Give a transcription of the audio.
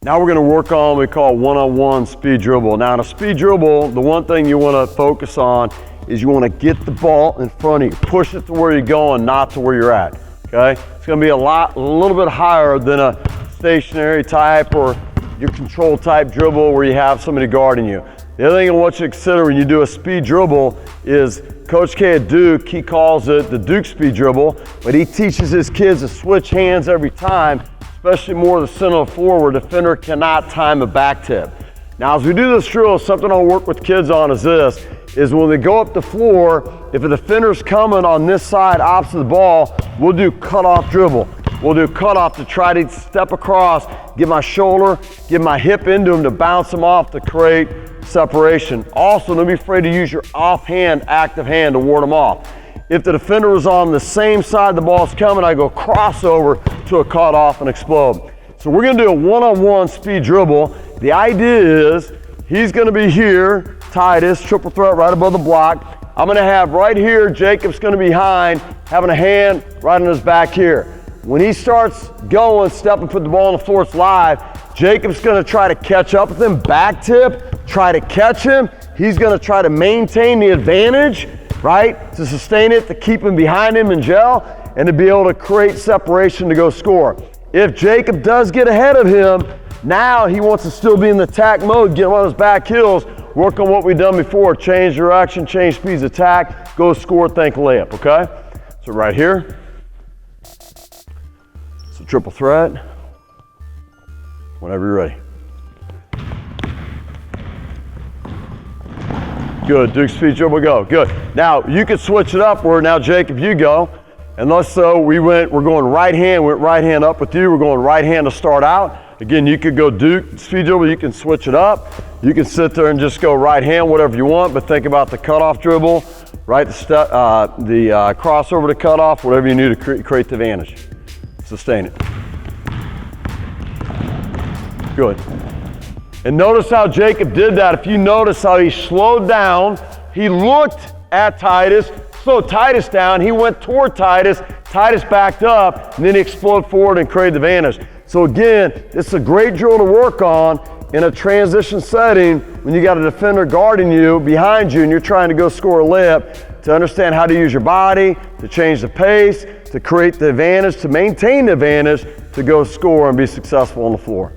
Now we're going to work on what we call one-on-one speed dribble. Now in a speed dribble, the one thing you want to focus on is you want to get the ball in front of you. Push it to where you're going, not to where you're at, okay? It's going to be a little bit higher than a stationary type or your control type dribble where you have somebody guarding you. The other thing I want you to consider when you do a speed dribble is Coach K at Duke, he calls it the Duke speed dribble, but he teaches his kids to switch hands every time, especially more the center of the floor where defender cannot time a back tip. Now as we do this drill, something I'll work with kids on is this, is when they go up the floor, if a defender's coming on this side opposite the ball, we'll do cutoff dribble. We'll do cutoff to try to step across, get my shoulder, get my hip into him to bounce him off to create separation. Also, don't be afraid to use your offhand, active hand to ward him off. If the defender was on the same side the ball's coming, I go crossover to a cutoff and explode. So we're gonna do a one-on-one speed dribble. The idea is he's gonna be here, Titus, triple threat right above the block. I'm gonna have right here, Jacob's gonna be behind, having a hand right on his back here. When he starts going, stepping, put the ball on the floor, it's live. Jacob's gonna try to catch up with him, back tip, try to catch him. He's gonna try to maintain the advantage, right? To sustain it, to keep him behind him in gel, and to be able to create separation to go score. If Jacob does get ahead of him, now he wants to still be in the attack mode, get him on his back heels, work on what we've done before, change direction, change speeds, attack, go score, think layup, okay? So right here, it's a triple threat, whenever you're ready. Good, Duke speed dribble, go, good. Now you can switch it up where now Jacob, you go, and let's so we're going right hand, went right hand up with you, we're going right hand to start out. Again, you could go Duke speed dribble, you can switch it up. You can sit there and just go right hand, whatever you want, but think about the cutoff dribble, right? The crossover to cutoff, whatever you need to create the advantage. Sustain it. Good. And notice how Jacob did that. If you notice how he slowed down, he looked at Titus, slowed Titus down, he went toward Titus, Titus backed up, and then he exploded forward and created the advantage. So again, it's a great drill to work on in a transition setting when you got a defender guarding you, behind you, and you're trying to go score a layup, to understand how to use your body, to change the pace, to create the advantage, to maintain the advantage, to go score and be successful on the floor.